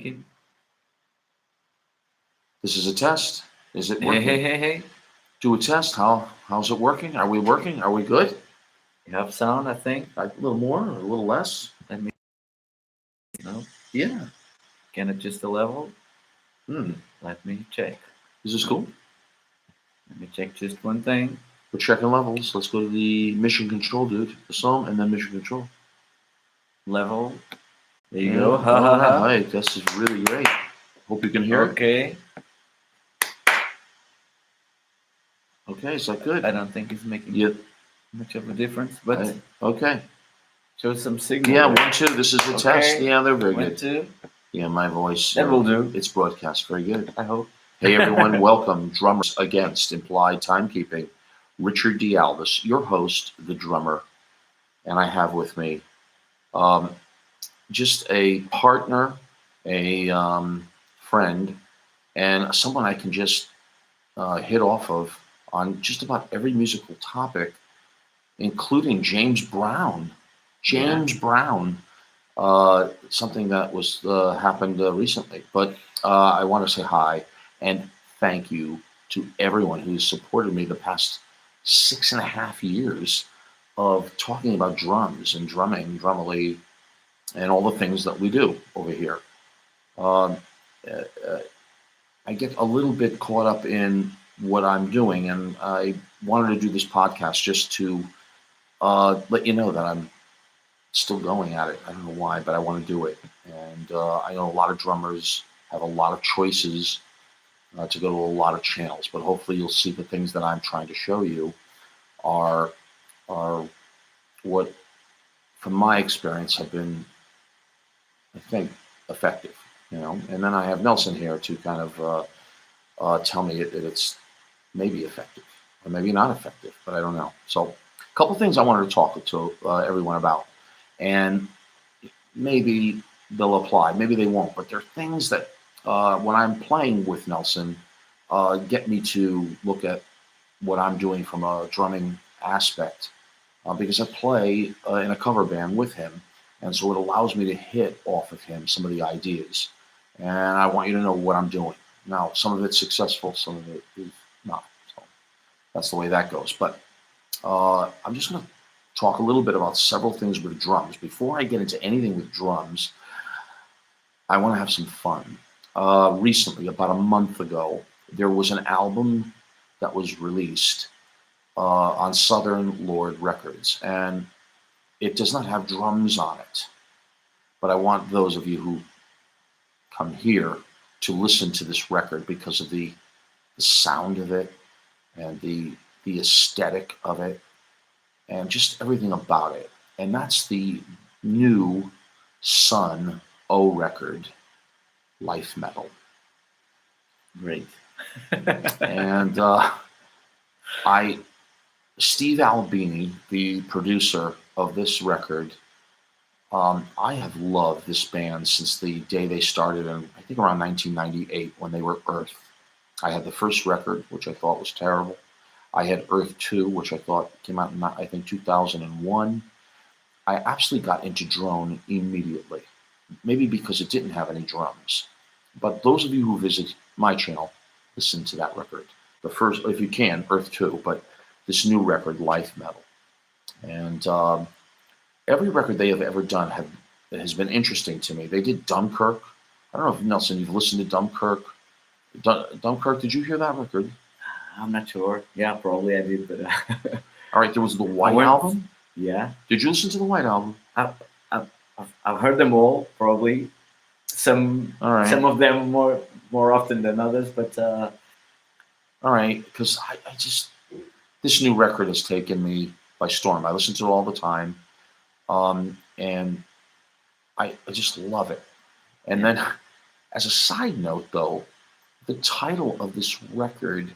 Hey, This is a test. Is it hey, working? hey, hey. Do a test. How's it working? Are we working? Are we good? You have sound, I think. A little more or a little less? Let me know. Yeah. Can adjust the level. Hmm. Let me check. Is this cool? Let me check just one thing. We're checking levels. Let's go to the mission control, dude. The sum and then mission control. Level. There you Yeah. go. Ha All ha right. ha. Hi. This is really great. Hope you can hear it. Okay. Okay. Is that good? I don't think it's making Yeah. much of a difference, but Okay. show some signal. Yeah. There. 1, 2. This is a Okay. test. Yeah. They're very 1, good. 2. Yeah. My voice. That will do. It's broadcast. Very good. I hope. Hey everyone, welcome. Drummers Against Implied Timekeeping. Richard D. Alvis, your host, the drummer, and I have with me um, just a partner, a friend, and someone I can just hit off of on just about every musical topic, including James Brown. James Brown, something that was happened recently. But I want to say hi and thank you to everyone who's supported me the past 6.5 years of talking about drums and drumming, Drumily, and all the things that we do over here. Um, uh, uh, I get a little bit caught up in what I'm doing, and I wanted to do this podcast just to let you know that I'm still going at it. I don't know why, but I want to do it. And I know a lot of drummers have a lot of choices to go to a lot of channels, but hopefully you'll see the things that I'm trying to show you are are what, from my experience, have been, I think, effective. And then I have Nelson here to kind of tell me that it's maybe effective or maybe not effective, but I don't know. So, a couple things I wanted to talk to everyone about, and maybe they'll apply, maybe they won't, but there are things that when I'm playing with Nelson, get me to look at what I'm doing from a drumming aspect because I play in a cover band with him, and so it allows me to hit off of him some of the ideas, and I want you to know what I'm doing. Now, some of it's successful, some of it is not. So that's the way that goes. But I'm just going to talk a little bit about several things with drums. Before I get into anything with drums, I want to have some fun. Recently, about a month ago, there was an album that was released on Southern Lord Records, and it does not have drums on it. But I want those of you who come here to listen to this record because of the sound of it and the aesthetic of it and just everything about it. And that's the new Sun O record, Life Metal. Great. And I, Steve Albini, the producer of this record, I have loved this band since the day they started in, I think, around 1998 when they were Earth. I had the first record, which I thought was terrible. I had Earth 2, which I thought came out in, I think, 2001. I absolutely got into drone immediately, maybe because it didn't have any drums. But those of you who visit my channel, listen to that record. The first, if you can, Earth 2, but this new record, Life Metal. And every record they have ever done has been interesting to me. They did Dunkirk. I don't know if, Nelson, you've listened to Dunkirk. Dunkirk, did you hear that record? I'm not sure. Yeah, probably I did, but All right, there was the White Album. Yeah. Did you listen to the White Album? I've heard them all, probably. Some of them more often than others, but all right, because I just, this new record has taken me by storm. I listen to it all the time, and I just love it. And then, as a side note, though, the title of this record,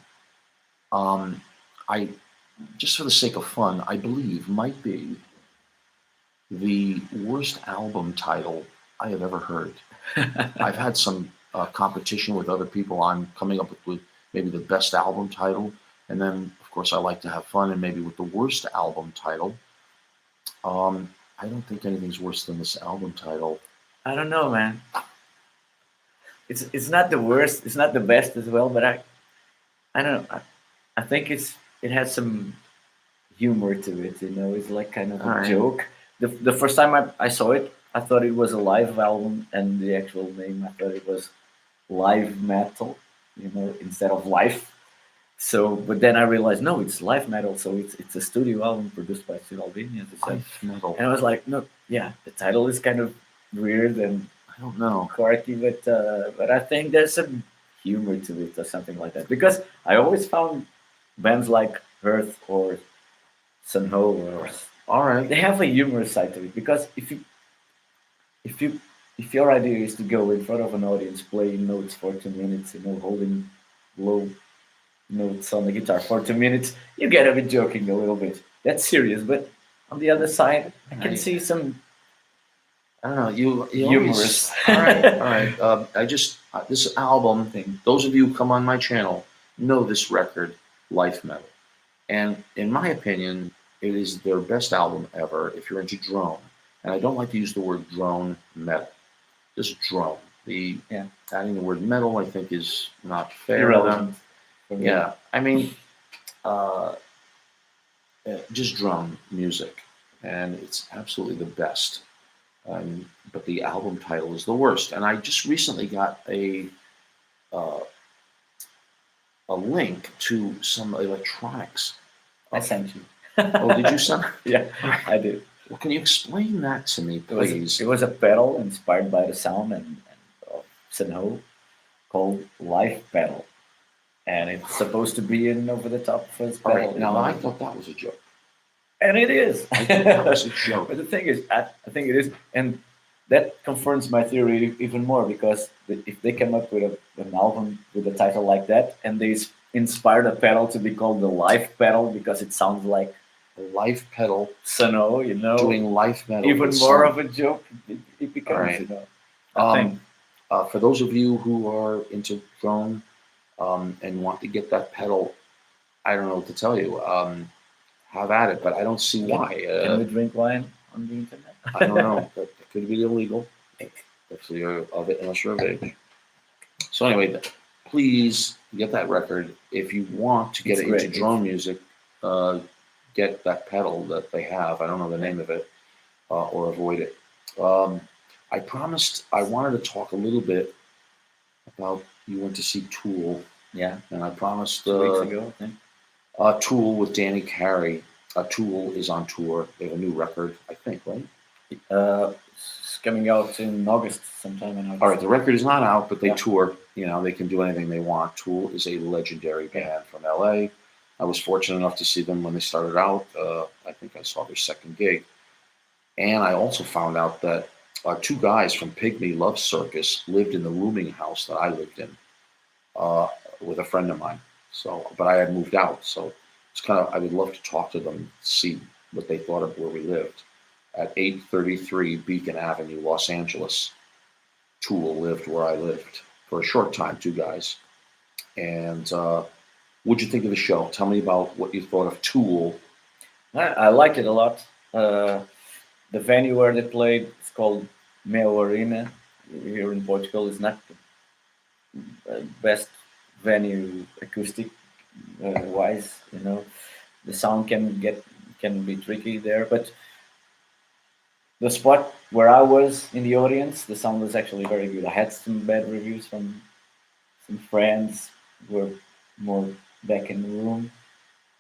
I, just for the sake of fun, I believe might be the worst album title I have ever heard. I've had some competition with other people on coming up with maybe the best album title, and then of course I like to have fun, and maybe with the worst album title. I don't think anything's worse than this album title. I don't know, man. it's not the worst, it's not the best as well, but I don't know. I think it has some humor to it. You know, it's like kind of All a right. joke. The first time I saw it, I thought it was a live album, and the actual name I thought it was live metal. You know, instead of life. So, but then I realized no, it's live metal. So it's a studio album produced by Sid Albini, as I said. Life metal. And I was like, no, yeah, the title is kind of weird and I don't know. quirky, but I think there's some humor to it or something like that. Because I always found bands like Earth or Sunho or All right. they have a humorous side to it. Because if you if your idea is to go in front of an audience playing notes for 2 minutes, you know, holding low notes on the guitar for 2 minutes, you get a bit joking a little bit. That's serious, but on the other side, I can see some I don't know. You humorous. All right. All right. I just this album thing. Those of you who come on my channel know this record, Life Metal, and in my opinion, it is their best album ever. If you're into drone, and I don't like to use the word drone metal, just drone. The Yeah. Adding the word metal, I think, is not fair. Irrelevant. Yeah. I mean, uh, just drone music, and it's absolutely the best. But the album title is the worst. And I just recently got uh, a link to some electronics. I sent you. Oh, did you send? Yeah, I did. Well, can you explain that to me, please? It was a pedal inspired by the sound and of Senho called Life Pedal. And it's supposed to be an over the top first All pedal. right. Now, I thought that was a joke. And it is. I thought that was a joke. But the thing is, I think it is. And that confirms my theory even more because if they come up with an album with a title like that and they inspired a pedal to be called the Life Pedal because it sounds like The Life Pedal Sano, you know, doing life metal. even with more some- of a joke it becomes, All right. you know. I think. For those of you who are into drone and want to get that pedal, I don't know what to tell you. Have at it, but I don't see why. Can we drink wine on the internet? I don't know. That could be illegal if you're of it, unless you're of age. So anyway, please get that record. If you want to get It's into great. drone music, get that pedal that they have. I don't know the name of it, or avoid it. I promised I wanted to talk a little bit about you went to see Tool, Yeah, and I promised 2 weeks ago, I think. Tool with Danny Carey. Tool is on tour. They have a new record, I think, right? It's coming out in August, sometime in August. All right, the record is not out, but they Yeah. tour. You know, they can do anything they want. Tool is a legendary band from LA. I was fortunate enough to see them when they started out. I think I saw their second gig. And I also found out that two guys from Pygmy Love Circus lived in the rooming house that I lived in with a friend of mine. So, but I had moved out. So it's kind of, I would love to talk to them, see what they thought of where we lived. At 833 Beacon Avenue, Los Angeles. Tool lived where I lived for a short time, two guys. And what'd you think of the show? Tell me about what you thought of Tool. I liked it a lot. The venue where they played is called Mel Arena here in Portugal. It's not the best venue acoustic wise, you know. The sound can be tricky there, but the spot where I was in the audience, the sound was actually very good. I had some bad reviews from some friends who were more back in the room.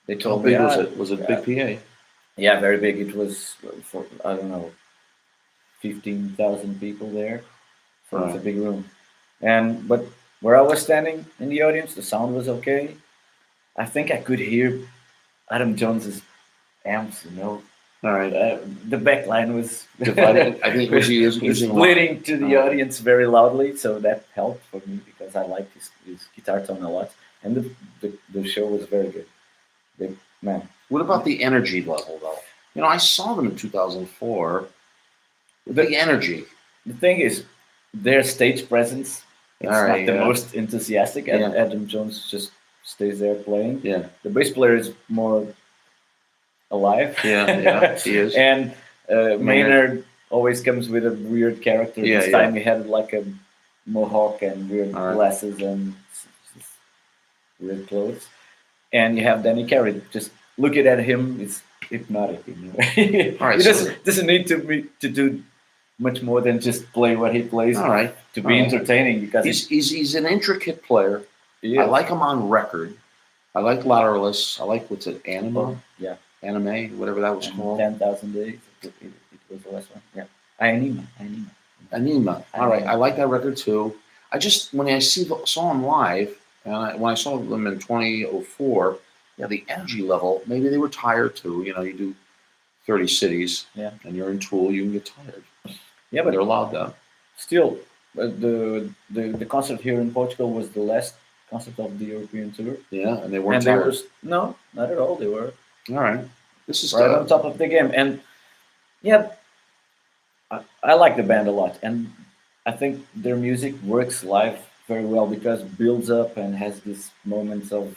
They How told me, big was it? Was it yeah. big PA? Yeah, very big. It was for, I don't know, 15,000 people there. So it's a Right. big room. But where I was standing in the audience, the sound was okay. I think I could hear Adam Jones's amps, you know. All right. The back line was Divided. I think was he was using splitting to the Oh. audience very loudly, so that helped for me because I like his guitar tone a lot. And the show was very good. Man, What about the energy level, though? You know, I saw them in 2004. The energy. the thing is, their stage presence is All right, not the yeah. most enthusiastic. Yeah. Adam Jones just stays there playing. Yeah. The bass player is more alive. Yeah, he is. And Maynard always comes with a weird character. Yeah, This time he had like a mohawk and weird All right. glasses and weird clothes. And you have Danny Carey. Just looking at him, it's hypnotic. You know? All right. He So, doesn't need to do much more than just play what he plays all right. to All be right. entertaining because He's an intricate player. he I is. like him on record. I like Lateralus. I like what's it, Anima, Oh, yeah, Anime, whatever that was and called. 10,000 days. It was the last one. Yeah, Anima. Anima. All right, I like that record too. I just when I saw him live, and when I saw them in 2004, yeah, the energy level. Maybe they were tired too. You know, you do 30 cities, Yeah. and you're in Tool, you can get tired. Yeah, They're but allowed that. still, the concert here in Portugal was the last concert of the European tour, Yeah, and they weren't and they tired. were no, not at all. They were All right, this is right on top of the game, and yeah, I like the band a lot, and I think their music works live very well because it builds up and has these moments of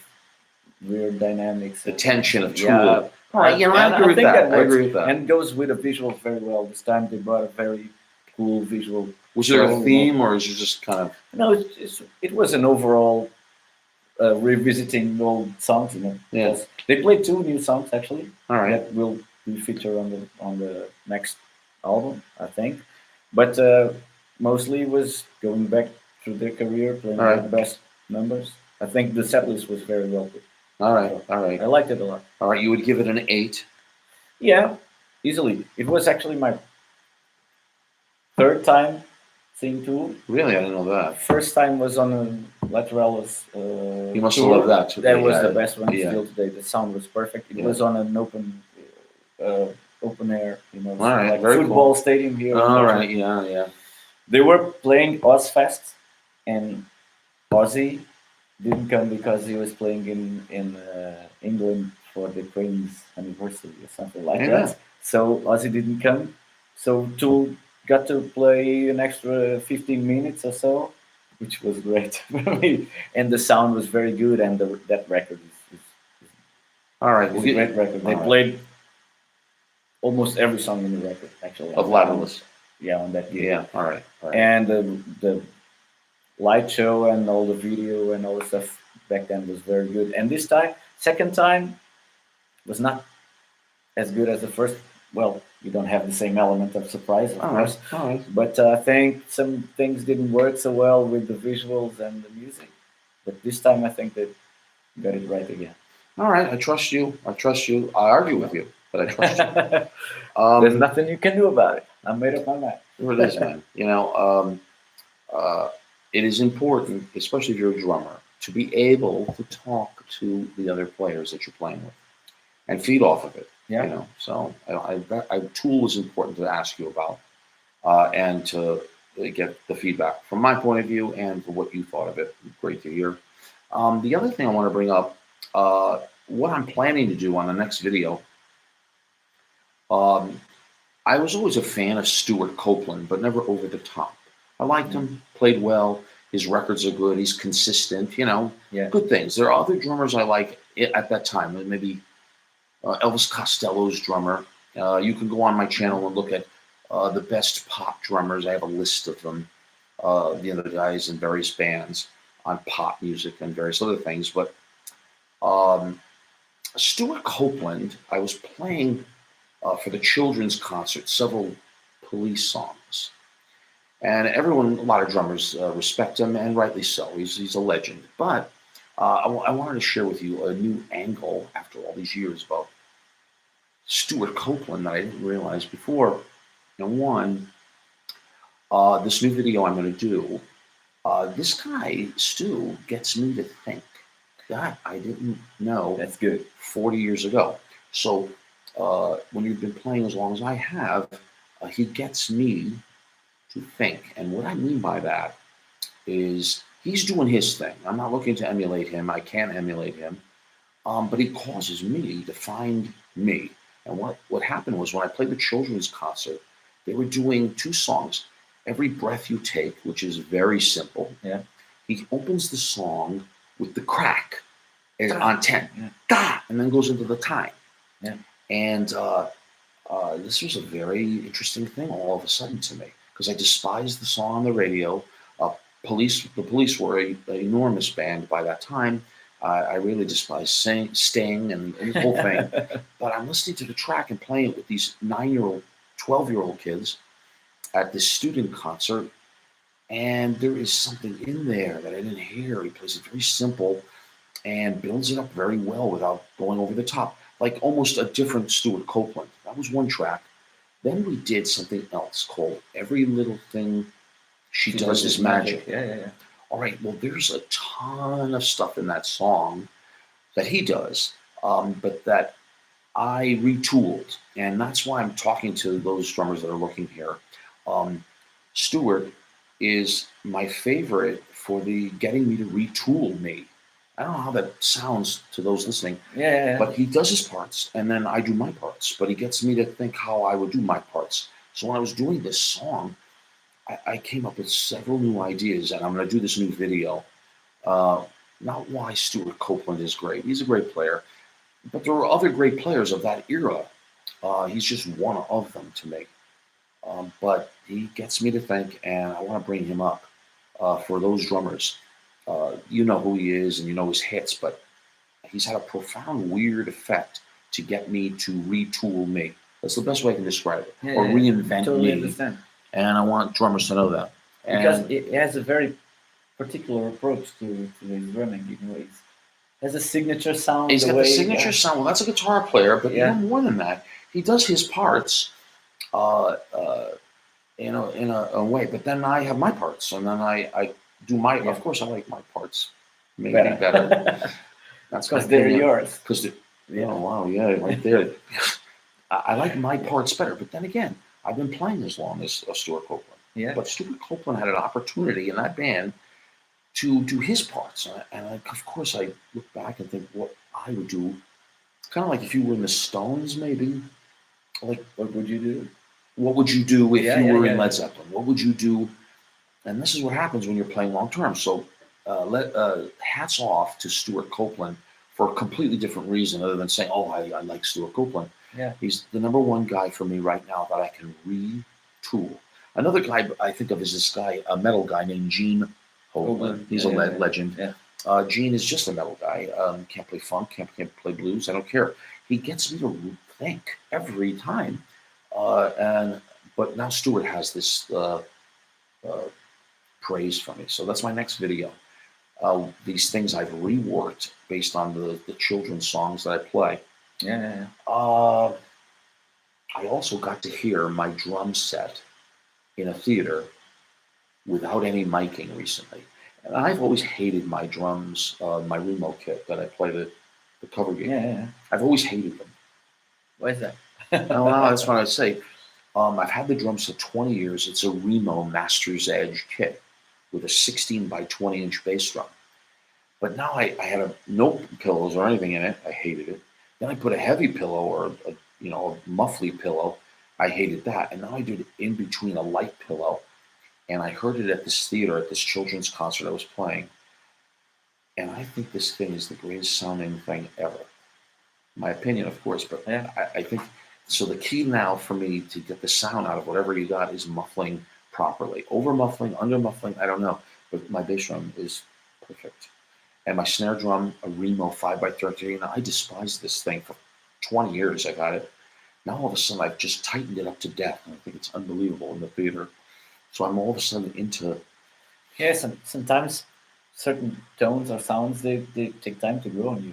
weird dynamics. the tension of Tool. Yeah, All right, you know, I and agree with think that. I works, agree with that. and goes with the visuals very well. This time they brought a very cool visual. Was there show, a theme, or is it just kind of? No, it was an overall revisiting old songs. You know, Yeah. because they played two new songs actually All right. that will be featured on the next album, I think. But mostly was going back through their career, playing All right. their best numbers. I think the set list was very well put. All right. All right. I liked it a lot. All right. You would give it an 8. Yeah, easily. It was actually my third time seeing Tool. Really, I didn't know that. First time was on a Lateralis. You must tour. have loved that too. That was Yeah. the best one Yeah. still today. The sound was perfect. It Yeah. was on an open air, you know, All right, like very football stadium here. in All Portugal. right. Yeah. Yeah. They were playing Ozfest, and Ozzy didn't come because he was playing in England for the Queen's anniversary or something like Yeah. that. So Ozzy didn't come. So Tool got to play an extra 15 minutes or so, which was great for me. And the sound was very good, and that record is All right. a great record. They all right. played almost every song in the record, actually. Of Lateralus. Yeah, on that gig. Yeah. All right. All right. And the light show and all the video and all the stuff back then was very good. And this time, second time, was not as good as the first. Well, you don't have the same element of surprise, of All course. right. All right. But I think some things didn't work so well with the visuals and the music. But this time, I think they got it right again. All right. I trust you. I trust you. I argue with you, but I trust you. There's nothing you can do about it. I made up my mind. Here it is, man. You know, it is important, especially if you're a drummer, to be able to talk to the other players that you're playing with and feed off of it. Yeah. You know, so Tool is important to ask you about and to get the feedback from my point of view and for what you thought of it. Great to hear. The other thing I want to bring up, what I'm planning to do on the next video. I was always a fan of Stuart Copeland, but never over the top. I liked him, played well. His records are good. He's consistent, you know, Yeah. good things. There are other drummers I like at that time. Maybe Elvis Costello's drummer. You can go on my channel and look at the best pop drummers. I have a list of them. The other guys in various bands on pop music and various other things. But Stuart Copeland, I was playing for the children's concert several Police songs. And everyone, a lot of drummers respect him, and rightly so. He's a legend. But I wanted to share with you a new angle after all these years about Stuart Copeland that I didn't realize before. One, this new video I'm going to do, this guy, Stu, gets me to think. That I didn't know That's good. 40 years ago. So when you've been playing as long as I have, he gets me to think. And what I mean by that is he's doing his thing. I'm not looking to emulate him. I can't emulate him. But he causes me to find me. And what happened was when I played the children's concert, they were doing 2 songs. Every Breath You Take, which is very simple. Yeah. He opens the song with the crack on 10. Yeah. Da! And then goes into the time. Yeah. And this was a very interesting thing all of a sudden to me because I despised the song on the radio. The Police were an enormous band by that time. I really despise Sting and the whole thing. But I'm listening to the track and playing it with these 9-year-old, 12-year-old kids at this student concert. And there is something in there that I didn't hear. He plays it very simple and builds it up very well without going over the top, like almost a different Stuart Copeland. That was one track. Then we did something else called Every Little Thing She Does Is Magic. Yeah. All right, well, there's a ton of stuff in that song that he does, but that I retooled. And that's why I'm talking to those drummers that are looking here. Stuart is my favorite for the getting me to retool me. I don't know how that sounds to those listening, Yeah. but he does his parts and then I do my parts, but he gets me to think how I would do my parts. So when I was doing this song, I came up with several new ideas, and I'm going to do this new video. Not why Stuart Copeland is great. He's a great player, but there were other great players of that era. He's just one of them to me. But he gets me to think, and I want to bring him up for those drummers. You know who he is, and you know his hits, but he's had a profound, weird effect to get me to retool me. That's the best way I can describe it. Yeah, or reinvent totally me. Understand. And I want drummers to know that. Because it has a very particular approach to his drumming. You know, it has a signature sound. He's got the signature sound. Well, that's a guitar player, but even more than that, he does his parts in a way. But then I have my parts, and then I do my. Of course, I like my parts maybe better. That's because they're yours. Because oh wow, yeah, right there. I like my parts better, but then again, I've been playing as long as Stuart Copeland. Yeah. But Stuart Copeland had an opportunity in that band to do his parts. And of course, I look back and think what I would do. Kind of like if you were in the Stones, maybe. Like, what would you do? What would you do if you were in Led Zeppelin? What would you do? And this is what happens when you're playing long term. So hats off to Stuart Copeland for a completely different reason other than saying, oh, I like Stuart Copeland. Yeah. He's the number one guy for me right now that I can retool. Another guy I think of is this guy, a metal guy named Gene Hoglan. He's a legend. Yeah. Gene is just a metal guy. Can't play funk, can't play blues. I don't care. He gets me to think every time. But now Stuart has this praise for me. So that's my next video. These things I've reworked based on the children's songs that I play. Yeah. I also got to hear my drum set in a theater without any miking recently. And I've always hated my drums, my Remo kit that I play the cover gig. Yeah. I've always hated them. Why is that? No, that's what I'd say. I've had the drum set 20 years. It's a Remo Master's Edge kit with a 16 by 20 inch bass drum. But now I had no pillows or anything in it. I hated it. Then I put a heavy pillow or a muffly pillow. I hated that. And now I did it in between a light pillow. And I heard it at this theater, at this children's concert I was playing. And I think this thing is the greatest sounding thing ever. My opinion, of course, but I think, so the key now for me to get the sound out of whatever you got is muffling properly. Over muffling, under muffling, I don't know. But my bass drum is perfect. And my snare drum, a Remo 5x13. I despised this thing for 20 years. I got it. Now all of a sudden I've just tightened it up to death. And I think it's unbelievable in the theater. So I'm all of a sudden into... Yeah, sometimes certain tones or sounds, they take time to grow on you.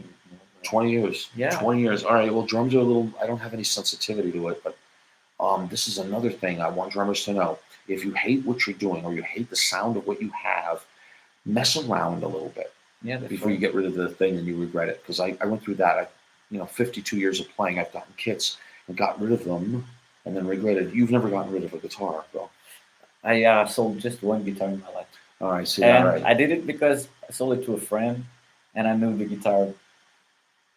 20 years. Yeah. 20 years. All right, well, drums are a little... I don't have any sensitivity to it, but this is another thing I want drummers to know. If you hate what you're doing or you hate the sound of what you have, mess around a little bit. Yeah, before you get rid of the thing and you regret it. Because I went through that. 52 years of playing, I've gotten kits and got rid of them and then regretted. You've never gotten rid of a guitar, though. I sold just one guitar in my life. All right, see, and all right. I did it because I sold it to a friend, and I knew the guitar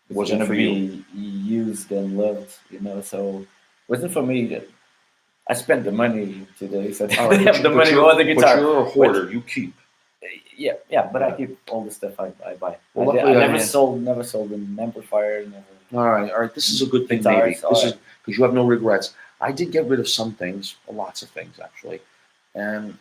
was going to be used and loved, so it wasn't for me. I spent the money today, so I didn't have the money or the guitar. But you're a hoarder, you keep. Yeah, but I keep all the stuff I buy. Well, I never sold an amplifier. All right. This is a good thing, maybe. This is because you have no regrets. I did get rid of some things, lots of things actually, and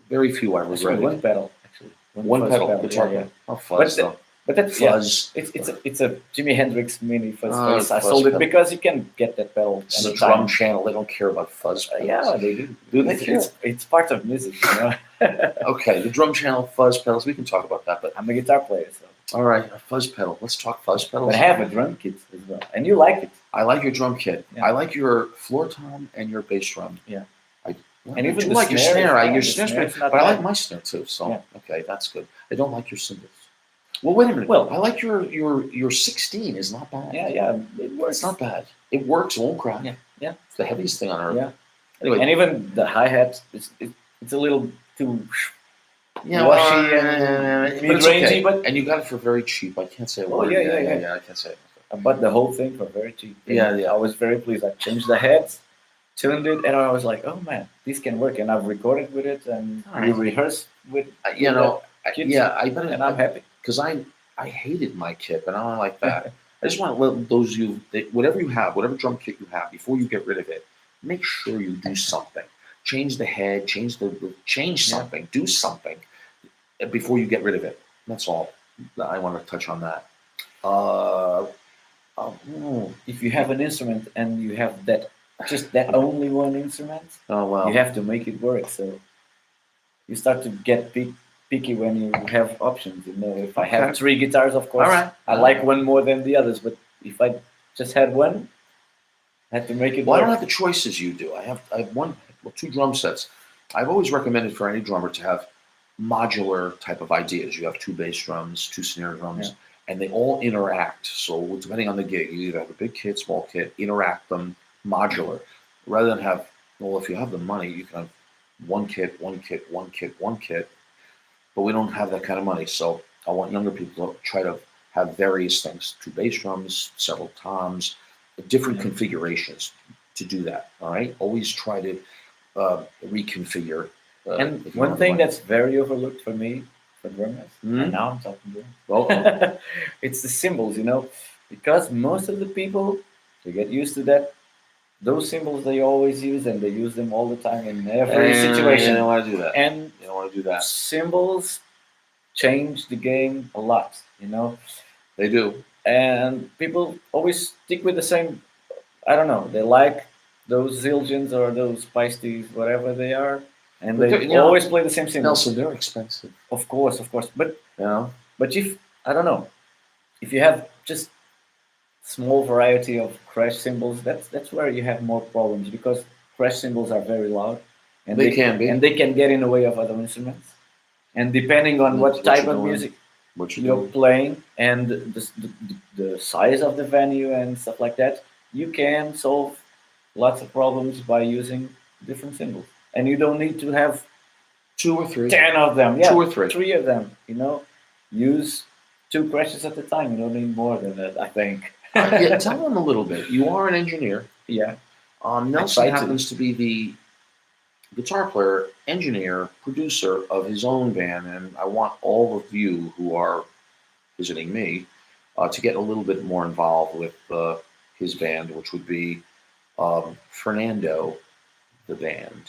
Very few I Sorry, regretted. one pedal actually. One fuzz pedal, guitar yeah. pedal. Oh, But fuzz the, though. but that's yeah. Fuzz. It's a Jimi Hendrix mini fuzz Oh, face. I fuzz sold it pedal. because you can get that pedal This is a anytime. drum channel. They don't care about fuzz pedals. Yeah, they do. Do they care? It's part of music, you know. Okay, the drum channel, fuzz pedals. We can talk about that. But I'm a guitar player, so. all right, a fuzz pedal. Let's talk fuzz pedals. But I have a drum kit as well, and you like it. I like your drum kit. Yeah. I like your floor tom and your bass drum. Yeah. Well, And I even do the like your snare, snare. yeah, Your the snare's snare's great, not but I bad. like my snare too. So Yeah. okay, that's good. I don't like your cymbals. Well, wait a minute. Well- I like your 16 is not bad. Yeah, it works. It's not bad. It works. It won't crack. Yeah. It's the heaviest thing on earth. Yeah. Anyway, And even the hi hat, it's a little too yeah, washy and and but it's mid-rangey, okay. but And you got it for very cheap. I can't say a Oh, word. yeah. I can't say it. I bought the whole thing for very cheap. And Yeah. I was very pleased. I changed the heads, tuned it, and I was like, oh man, this can work. And I've recorded with it, and All we right. rehearsed with You know, kids, I bet and I'm happy. because I hated my kit, and I don't like that. I just want to let those of you, whatever you have, whatever drum kit you have, before you get rid of it, make sure you do something. Change the head, change Yeah. something, do something before you get rid of it. That's all. I want to touch on that. If you have an instrument and you have just that only one instrument, Oh well. you have to make it work. So you start to get picky when you have options. You know, if I have Okay. 3 guitars, of course, All right. I like one more than the others. But if I just had one, I had to make it Well, I work. don't have the choices you do. I have two drum sets. I've always recommended for any drummer to have modular type of ideas. You have 2 bass drums, 2 snare drums, and they all interact. So depending on the gig, you either have a big kit, small kit, interact them modular, rather than have. Well, if you have the money, you can have one kit, one kit, one kit, one kit. But we don't have that kind of money, so I want younger people to try to have various things: 2 bass drums, several toms, different configurations to do that. All right, always try to reconfigure. And if you one have thing money. that's very overlooked for me, for drummers, Mhm. and now I'm talking to Well, it's the cymbals, you know, because most of the people, they get used to that. Those cymbals they always use, and they use them all the time in every situation. You don't want to do that. And You don't want to do that. cymbals change the game a lot, you know. They do. And people always stick with the same. I don't know. They like those Zildjians or those Feisties, whatever they are, and But they you know, always play the same cymbals. Nelson, they're expensive. Of course. But You know. if I don't know, if you have just small variety of crash cymbals, that's where you have more problems because crash cymbals are very loud, and They can be. and they can get in the way of other instruments. And depending on That's what what type you're of doing. music What you you're do. playing and the size of the venue and stuff like that, you can solve lots of problems by using different cymbals. And you don't need to have 2 or 3. 10 of them. Yeah, 2 or 3. 3 of them. You know, use 2 crashes at a time. You don't need more than that, I think. Yeah, tell them a little bit. You are an engineer. Yeah. Nelson try to. happens to be the guitar player, engineer, producer of his own band, and I want all of you who are visiting me to get a little bit more involved with his band, which would be Fernando, the band.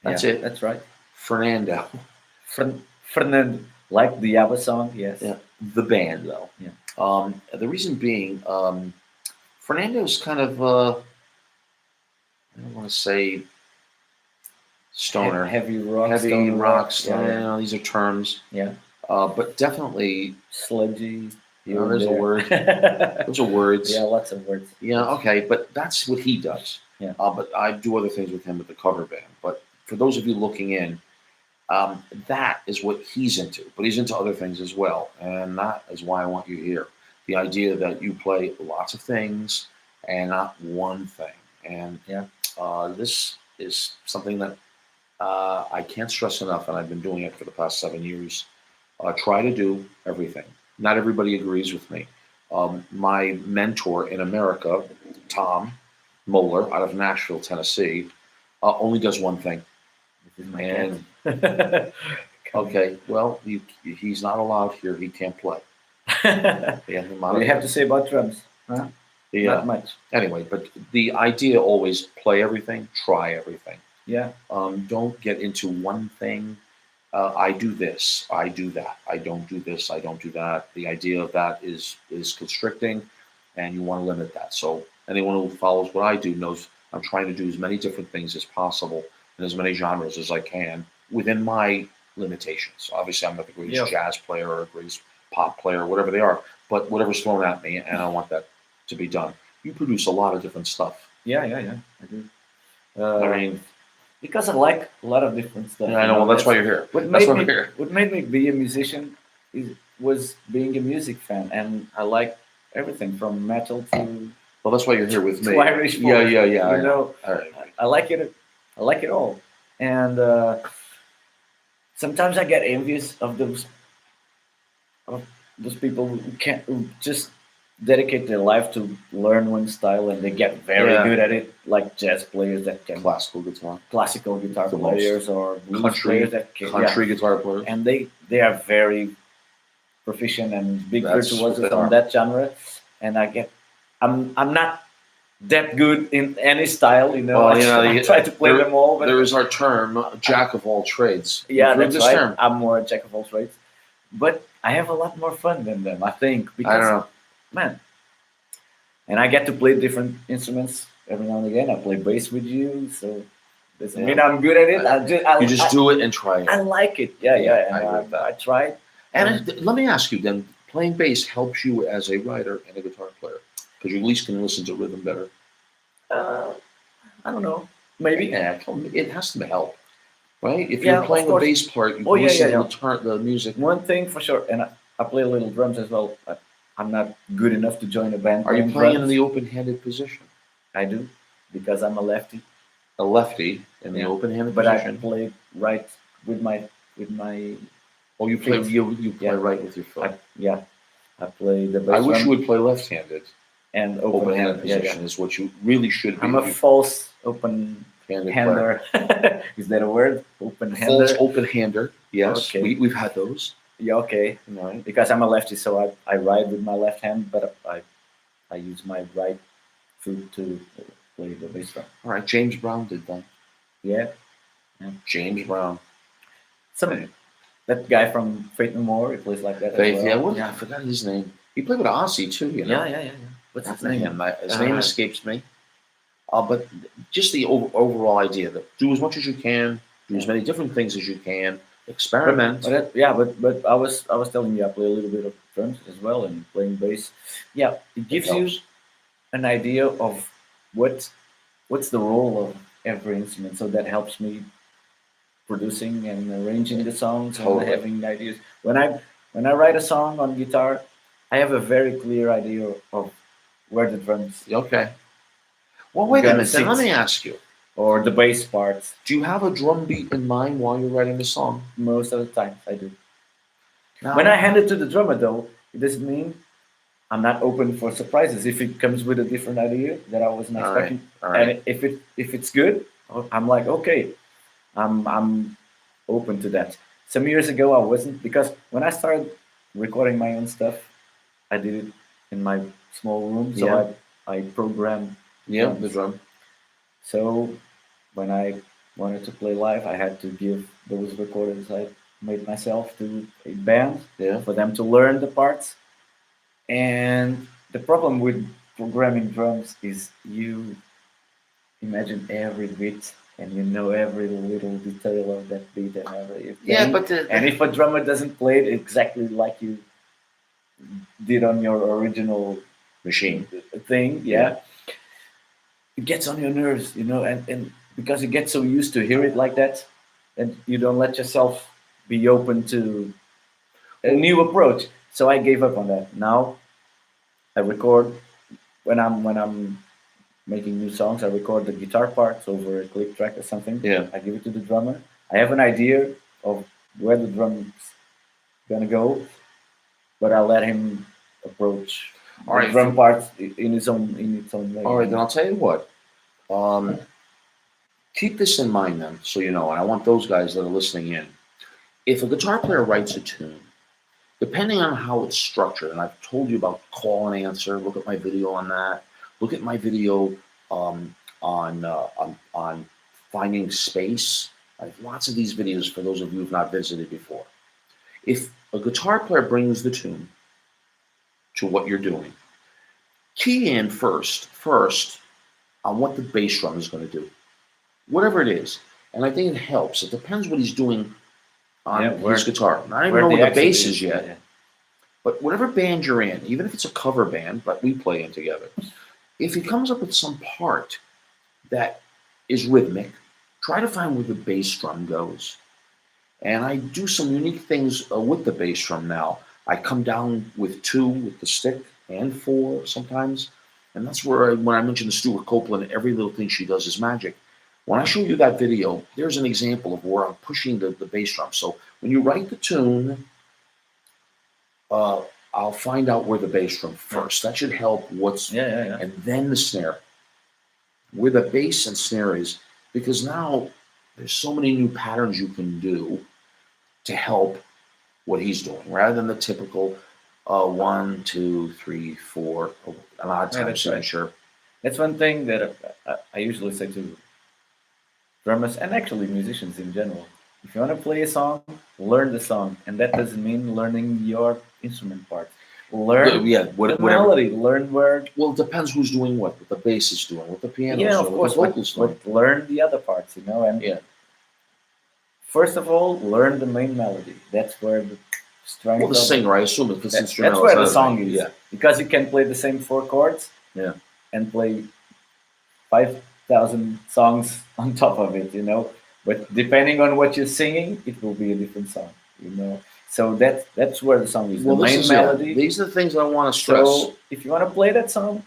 That's Yeah, it. That's right. Fernando, Fernando, like the ABBA song. Yes. Yeah. the band, though. Yeah. The reason being, Fernando's kind of, I don't want to say stoner, Heavy rock. heavy stoner rock, Yeah. these are terms. Yeah. But definitely, Sludgy. you know, there's a word. yeah, Those are words. lots of words. Yeah, okay, but that's what he does. Yeah. But I do other things with him with the cover band. But for those of you looking in, that is what he's into. But he's into other things as well, and that is why I want you here. The idea that you play lots of things and not one thing. And this is something that I can't stress enough, and I've been doing it for the past 7 years. Try to do everything. Not everybody agrees with me. My mentor in America, Tom Moeller, out of Nashville, Tennessee, only does one thing. This is my And cat. okay, well, he's not allowed here. He can't play. What Yeah, do you have to say about drums? Yeah. Not much. Anyway, but the idea always play everything, try everything. Yeah. Don't get into one thing. I do this, I do that, I don't do this, I don't do that. The idea of that is constricting, and you want to limit that. So anyone who follows what I do knows I'm trying to do as many different things as possible in as many genres as I can within my limitations. Obviously, I'm not the greatest Yeah. jazz player or greatest pop player, whatever they are, but whatever's thrown at me, and I want that to be done. You produce a lot of different stuff. Yeah. Yeah. Yeah. I do. I Uh, mean, because I like a lot of different stuff. yeah, I know. Well, that's why you're here. What That's made why me we're here. what made me be a musician was being a music fan, and I like everything from metal Well, that's why you're here with me. to Irish folk. Yeah, yeah, yeah. You I know, All right. I like it. I like it all, and sometimes I get envious of those people who just dedicate their life to learn one style and they get very Yeah. good at it, like jazz players that can Classical guitar, classical guitar The most. players or blues country, players that can, country guitar player. and they are very proficient and big That's what virtuosos they on are. that genre. And I'm not that good in any style, you know. Well, I try to play them all, but there is our term, jack of all trades. yeah, You've heard that's this right. term. I'm more a jack of all trades, but I have a lot more fun than them, I think, I because don't know. man, and I get to play different instruments every now and again. I play bass with you, so doesn't Yeah. mean I'm good at it. You just do it and try it. I like it. Yeah, Yeah, yeah. I And agree with that. I tried. And let me ask you then, playing bass helps you as a writer and a guitar player because you at least can listen to rhythm better. Uh, I don't know. Maybe. Yeah, it has to help, right? If Yeah, you're of playing a course. bass part, you Oh, can yeah, listen yeah, to the music. One thing for sure, and I play a little drums as well. I'm not good enough to join a band. Are you playing in drums. the open-handed position? I do, because I'm a lefty. A lefty in the Yeah. open-handed But I position. play right with my Oh, you play feet. you play Yeah. right with your foot. I play the bass I wish drum you would play left-handed. and Open-handed open-handed. Yeah, position yeah. is what you really should be. I'm a false open-hander. Handed Is that a word? False Open-hander. open-hander. Yes, Okay. we've had those. Yeah, okay. Right. Because I'm a lefty, so I ride with my left hand, but I use my right foot to play the bass drum. All right. James Brown did that. Yeah. James Brown. Some that guy from Faith No More, he plays like that. Faith. as Yeah. well. What? I forgot his name. He played with Ozzy too. You know. Yeah. What's his After name? him. His name Uh, escapes me. But just the overall idea that do as much as you can, do as many different things as you can, experiment. But I was telling you I play a little bit of drums as well and playing bass. Yeah, it gives you helps. an idea of what's the role of every instrument. So that helps me producing and arranging the songs and Totally. having ideas. When I write a song on guitar, I have a very clear idea of where the drums Okay. Well, wait a Got minute. Then let six. me ask you: or the bass parts. do you have a drum beat in mind while you're writing the song? Most of the time, I do. Now, When I hand it to the drummer, though, it doesn't mean I'm not open for surprises. If it comes with a different idea that I wasn't All right, expecting, all right. and if it's good, I'm like, okay, I'm open to that. Some years ago, I wasn't, because when I started recording my own stuff, I did it in my small room. So Yeah. I programmed. Yeah, the drum. So when I wanted to play live, I had to give those recordings I made myself to a band Yeah. for them to learn the parts. And the problem with programming drums is you imagine every beat and you know every little detail of that beat and every Yeah, thing. but And if a drummer doesn't play it exactly like you did on your original machine. thing, yeah, it gets on your nerves, you know, and because you get so used to hear it like that, and you don't let yourself be open to a new approach. So I gave up on that. Now I record when I'm making new songs. I record the guitar parts over a click track or something. Yeah. I give it to the drummer. I have an idea of where the drum's gonna go, but I let him approach All the right. drum parts in its own way. All right, then I'll tell you what. Keep this in mind then, so you know, and I want those guys that are listening in. If a guitar player writes a tune, depending on how it's structured, and I've told you about call and answer, look at my video on that. Look at my video on finding space. I have lots of these videos for those of you who've not visited before. If a guitar player brings the tune to what you're doing, key in first on what the bass drum is going to do, whatever it is. And I think it helps. It depends what he's doing on his guitar. I don't even know what the bass is yet. Yeah. But whatever band you're in, even if it's a cover band, but we play in together, if he comes up with some part that is rhythmic, try to find where the bass drum goes. And I do some unique things with the bass drum now. I come down with 2 with the stick and 4 sometimes. And that's where, when I mentioned Stuart Copeland, every little thing she does is magic. When I show you that video, there's an example of where I'm pushing the bass drum. So when you write the tune, I'll find out where the bass drum first. That should help and then the snare. Where the bass and snare is, because now there's so many new patterns you can do to help what he's doing, rather than the typical 1, 2, 3, 4, a lot of times signature. Right. That's one thing that I usually say to drummers and actually musicians in general. If you want to play a song, learn the song, and that doesn't mean learning your instrument part. Learn the melody. Learn where. Well, it depends who's doing what the bass is doing, what the piano is doing, of course, what the vocals doing. But learn the other parts, And first of all, learn the main melody. That's where the strength. Well, the singer, I assume, if it's instrumental. That's where the song is. Yeah. Because you can play the same 4 chords. Yeah. And play 5,000 songs on top of it, But depending on what you're singing, it will be a different song, So that's where the song is. Well, the main melody. These are the things I want to stress. So if you want to play that song,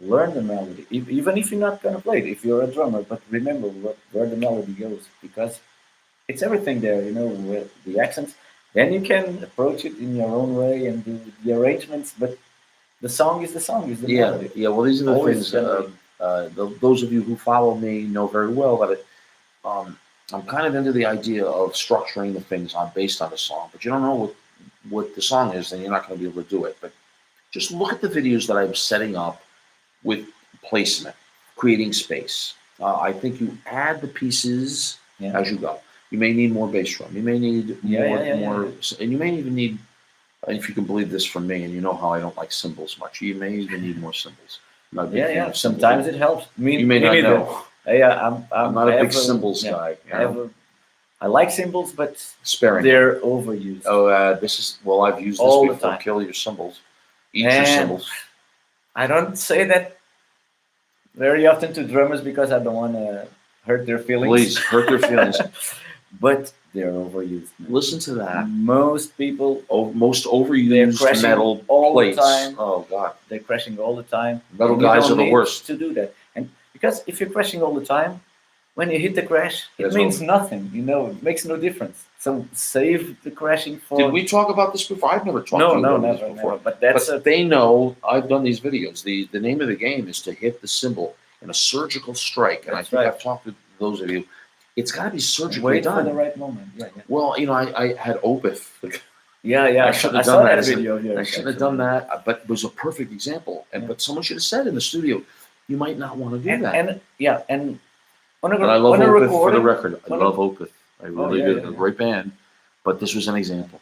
learn the melody. Even if you're not going to play it, if you're a drummer, but remember where the melody goes, because it's everything there, with the accents. Then you can approach it in your own way and do the arrangements, but the song is the melody. Yeah, well, these are the things. Those of you who follow me know very well that I'm kind of into the idea of structuring the things based on the song, but you don't know what the song is, then you're not going to be able to do it. But just look at the videos that I'm setting up with placement, creating space. I think you add the pieces as you go. You may need more bass drum. You may need more, and you may even need, if you can believe this from me, and you know how I don't like cymbals much, you may even need more cymbals. Sometimes it helps. You may not know. I'm not a big cymbals guy. I like cymbals, but sparing. They're overused. I've used this before. Kill your cymbals. Eat your cymbals. I don't say that very often to drummers because I don't want to hurt their feelings. Please, hurt their feelings. But they're overused. Listen to that. Most people, most overused metal all plates. The time. Oh God, they're crashing all the time. Metal guys are the worst to do that. And because if you're crashing all the time, when you hit the crash, it means nothing. It makes no difference. So save the crashing for. Did we talk about this before? I've never talked to you about this before. Never. But they know. I've done these videos. The name of the game is to hit the cymbal in a surgical strike, and I think I've talked to those of you. It's got to be surgically done. Wait for the right moment. Yeah. Well, I had Opeth. I shouldn't have done that video. I shouldn't have done that, but it was a perfect example. But someone should have said in the studio, you might not want to do that. And I love Opeth for the record. I love Opeth. I really do. A great band. But this was an example.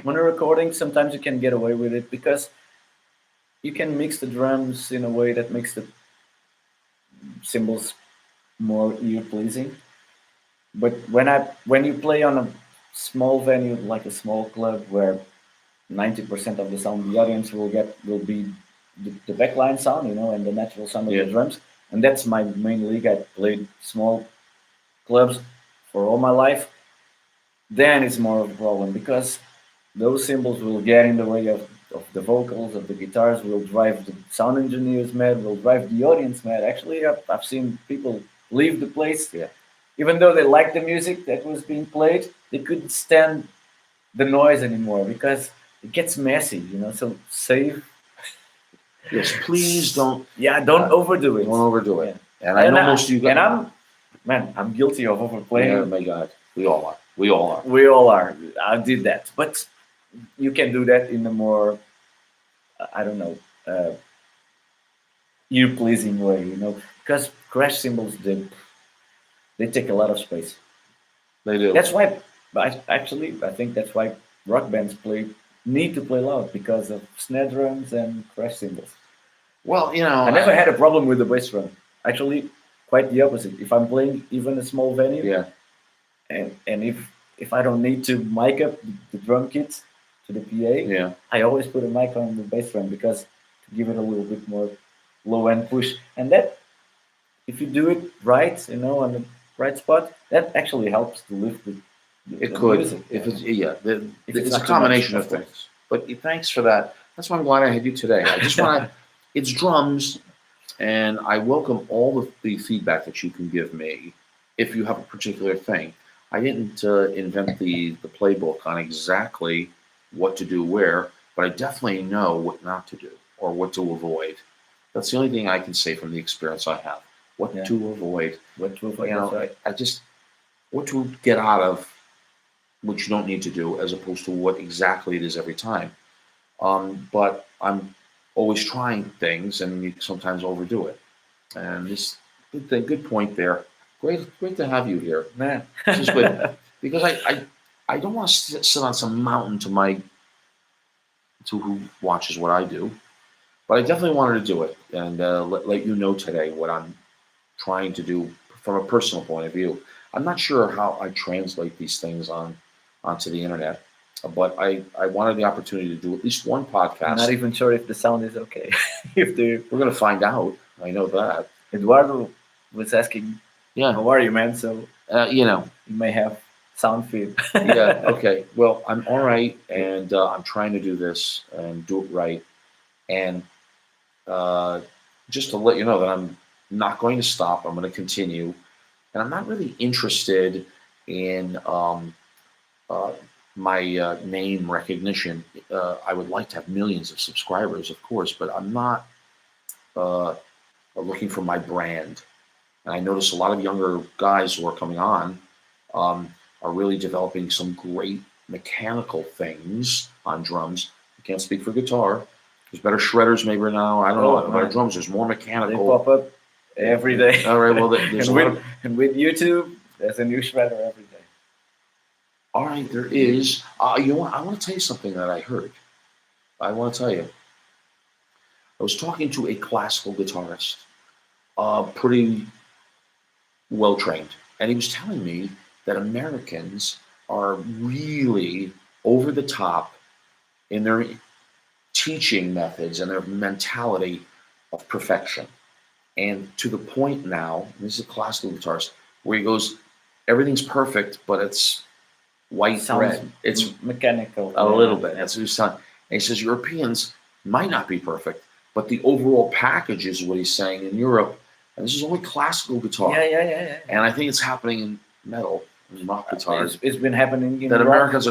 When a recording, sometimes you can get away with it because you can mix the drums in a way that makes the cymbals more ear-pleasing. But when you play on a small venue like a small club where 90% of the sound the audience will be the backline sound, and the natural sound of the drums, and that's my main league. I played small clubs for all my life. Then it's more of a problem because those cymbals will get in the way of the vocals, of the guitars, will drive the sound engineers mad, will drive the audience mad. Actually, I've seen people leave the place. Yeah. Even though they liked the music that was being played, they couldn't stand the noise anymore because it gets messy, So save. Yes, please don't. Yeah, don't overdo it. Don't overdo it. Yeah. And I know most of you guys. I'm guilty of overplaying. Oh my God, we all are. We all are. I did that, but you can do that in a more, ear-pleasing way, because crash cymbals, they take a lot of space. They do. That's why, but actually, I think that's why rock bands need to play loud because of snare drums and crash cymbals. Well, I never had a problem with the bass drum. Actually, quite the opposite. If I'm playing even a small venue, yeah. and if I don't need to mic up the drum kit to the PA, Yeah. I always put a mic on the bass drum because to give it a little bit more low end push. And that, if you do it right, on the right spot, that actually helps to lift It the could, music. if it's If it's it's a not too combination much, of of course. things. But thanks for that. That's why I'm glad I had you today. I just want to. It's drums, and I welcome all the feedback that you can give me if you have a particular thing. I didn't invent the playbook on exactly what to do where, but I definitely know what not to do or what to avoid. That's the only thing I can say from the experience I have. What Yeah. to avoid. What to avoid, that's right. I just what to get out of what you don't need to do, as opposed to what exactly it is every time. But I'm always trying things, and you sometimes overdo it. And this good point there. Great to have you here. Man. This is good because I don't want to sit on some mountain to who watches what I do, but I definitely wanted to do it and let you know today what I'm trying to do from a personal point of view. I'm not sure how I translate these things onto the internet, but I wanted the opportunity to do at least one podcast. I'm not even sure if the sound is okay. We're going to find out. I know that. Eduardo was asking, Yeah. how are you, man? So you may have sound feed. Yeah. Okay. Well, I'm all right, and I'm trying to do this and do it right. And just to let you know that I'm not going to stop. I'm going to continue, and I'm not really interested in my name recognition. I would like to have millions of subscribers, of course, but I'm not looking for my brand. And I notice a lot of younger guys who are coming on are really developing some great mechanical things on drums. I can't speak for guitar. There's better shredders maybe now. I don't know. Better drums. There's more They mechanical. pop up every day. All right. Well, there's and with YouTube, there's a new shredder every day. All right, there is. You know what? I want to tell you something that I heard. I want to tell you. I was talking to a classical guitarist, pretty well trained, and he was telling me that Americans are really over the top in their teaching methods and their mentality of perfection. And to the point now, this is a classical guitarist, where he goes, everything's perfect, but it's white thread. It's mechanical. A little bit. That's what he's saying. And he says Europeans might not be perfect, but the overall package is what he's saying in Europe. And this is only classical guitar. Yeah. And I think it's happening in metal and rock guitars. It's been happening in that rock Americans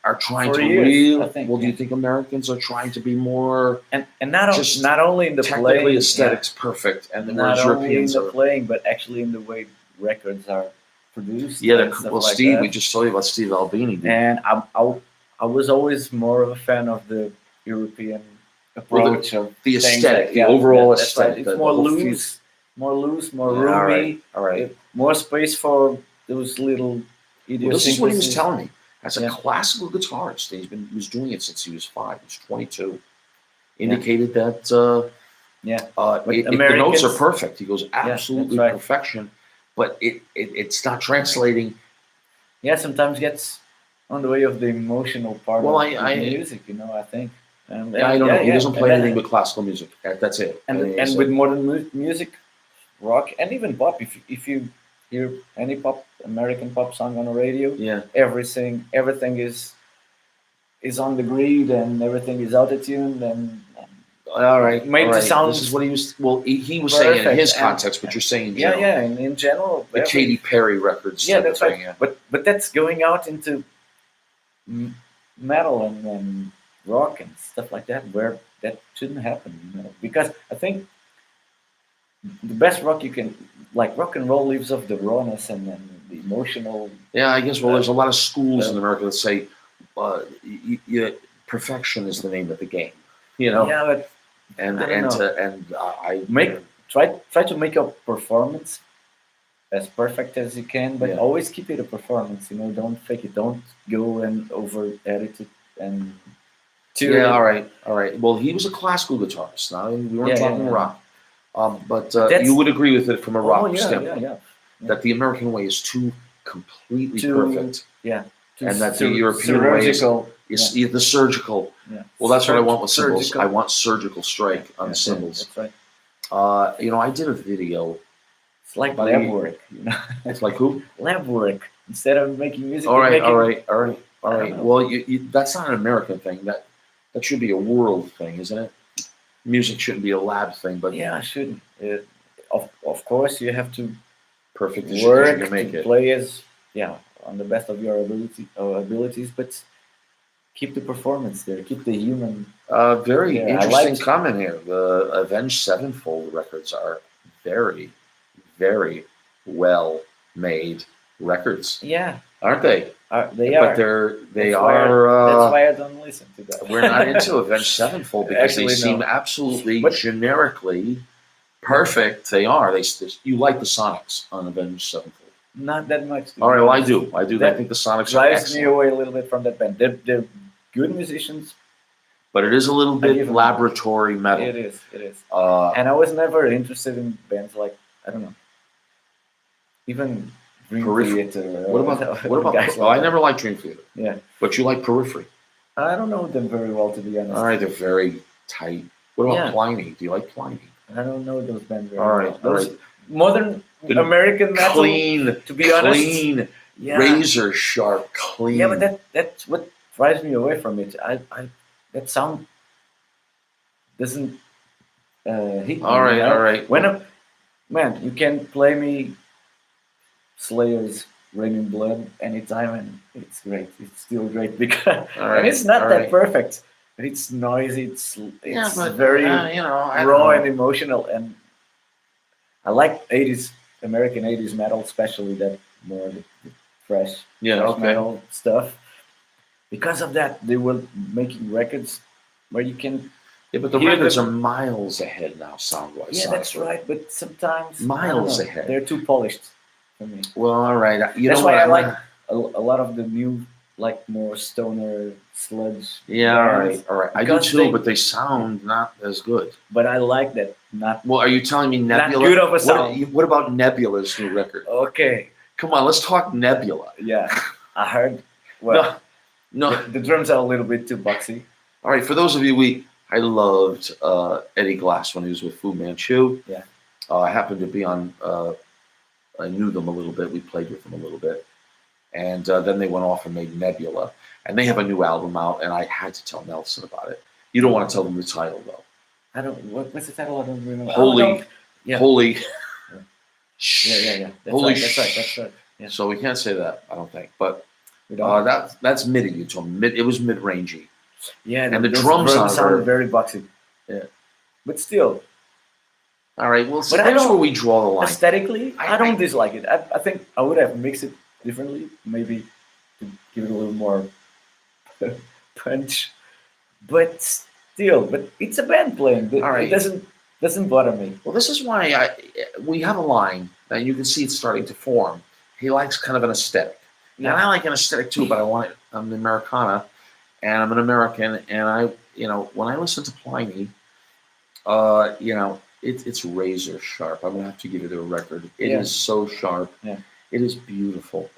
are trying to years, really. I think, well, do you think Americans are trying to be more and not only in the technically playing, aesthetics perfect, and then not whereas only in Europeans the are playing, but actually in the way records are produced? well, like Steve, that. we just told you about Steve Albini. And I was always more of a fan of the European approach of the things aesthetic, like- the overall that's aesthetic. right. the It's more whole loose, more Yeah, roomy, all right. more space for those little Well, this is what he was idiosyncrasies. telling me. As a Yeah. classical guitarist, he was doing it since he was 5. He's 22. Indicated that But the notes Americans- are perfect. He goes absolutely right. perfection, but it's not translating. Yeah, sometimes gets on the way of the emotional part Well, of I- the music, I think. I don't know. He doesn't play and anything but classical music. That's it. And he's with modern music, rock, and even pop, if you hear any American pop song on the radio, yeah. everything is on the grid and everything is auto-tuned and All right. made all to right. sound This is what he was. Well, he was saying in perfect, his and- context, but you're saying in yeah, general. and in general, The Katy Perry records. yeah, type of that's right. thing, yeah. But that's going out into metal and rock and stuff like that, where that shouldn't happen, because I think the best rock you can, like rock and roll, lives off the rawness and the emotional. Yeah, I guess. Well, there's a lot of schools in America that say perfection is the name of the game. Yeah, but and I don't and know. I try to make a performance as perfect as you can, but Yeah. always keep it a performance. Don't fake it. Don't go and over edit it and tune Yeah, it. all right, all right. Well, he was a classical guitarist. Now we weren't Yeah, talking yeah, rock, but That's you would agree with it from a oh rock yeah, standpoint yeah. that the American way is too completely Too perfect, yeah, too and that the European way surgical. is the surgical. Yeah. Well, that's what I want with cymbals. Surgical. I want surgical strike on the Yeah, cymbals. that's right. I did a video. It's like About lab a- work. It's like who? Lab work. Instead of making music, All you right, make all it. right, all right, all I don't right. know. Well, that's not an American thing. That should be a world thing, isn't it? Music shouldn't be a lab thing, but Yeah, I shouldn't. Of course, you have to perfect as you work can make to it. play as on the best of your abilities, but keep the performance there. Keep the human. Very Yeah, I interesting liked- comment here. The Avenged Sevenfold records are very, very well made records, Yeah, aren't they? they But are. they That's why are. that's why I don't listen to that. We're not into Avenged Sevenfold because Actually, they seem no. absolutely But- generically perfect. They are. You like the Sonics on Avenged Sevenfold? Not that much. to All be right, well, I honest. do. I do. I That think the Sonics are drives me excellent. away a little bit from that band. They're good musicians. But it is a little I give bit them- laboratory metal. It is. It is. Uh, And I was never interested in bands like I don't know, even Dream Periphery. Theater. what about? guys Oh, like I never liked Dream Theater. Yeah, But you like Periphery. I don't know them very well to be honest. All right, they're very tight. What about Yeah. Pliny? Do you like Pliny? I don't know those bands very All right, well. all Those right. modern The American metal. Clean, to be honest, clean, yeah, razor sharp, clean. yeah, but that's what drives me away from it. I that sound doesn't hit me. All right, all right. When man, you can play me Slayer's Raining Blood anytime, and it's great. It's still great because All right, and it's not all that right. perfect. But it's noisy. It's Yeah, but very I raw don't and emotional, and I like '80s American '80s metal, especially that more the fresh, Yeah, fresh okay. metal stuff. Because of that, they were making records where you can. Yeah, but the Hear records them- are miles ahead now, sound wise. Yeah, that's right. But sometimes I don't Miles know, ahead. They're too polished for me. Well, all right. You That's know why what? I like a lot of the new, like more stoner sludge. Yeah, all bands. right, all right. I do Because too, they- but they sound not as good. But I like that. Not Well, are you telling me Not Nebula? good of a sound. What about Nebula's new record? okay. Come on, let's talk Nebula. Yeah, I heard. Well, No. the drums are a little bit too boxy. All right, for those of you, I loved Eddie Glass when he was with Fu Manchu. Yeah. I happened to be on. I knew them a little bit. We played with them a little bit, and then they went off and made Nebula, and they have a new album out. And I had to tell Nelson about it. You don't want to tell them the title though. I don't. What's the title? I don't remember. Holy, Oh, no. Yeah. holy. Yeah. That's Holy right. That's right. That's right. Yeah. So we can't say that. I don't think, but We don't. that's MIDI. You told me it was mid rangey. Yeah, and the those drums on it sound are- very boxy. Yeah. But still, All right. Well, so But I that's don't- where we draw the line. aesthetically, I- I don't dislike it. I think I would have mixed it differently, maybe to give it a little more punch. But still, it's a band playing. All right. It doesn't bother me. Well, this is why we have a line, and you can see it's starting to form. He likes kind of an aesthetic. And I like an aesthetic too, but I'm an Americana, and I'm an American, and when I listen to Pliny, it's razor sharp. I'm gonna have to give it a record. It is Yeah. so sharp. Yeah. It is beautiful.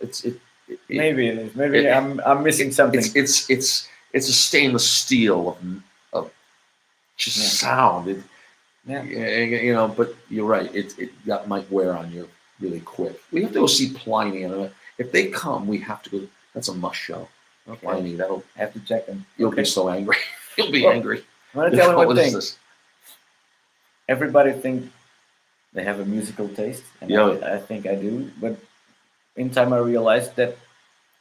Maybe it is. Maybe it- I'm missing something. It's a stainless steel of just Yeah. sound. Yeah. But you're right. That might wear on you really quick. We have to go see Pliny, and if they come, we have to go. That's a must show. Okay. Pliny, I have to check them. you'll Okay. be so angry. You'll be Well, angry. I want to tell you What one is thing. this? Everybody think they have a musical taste, and Yeah. I think I do. But in time, I realized that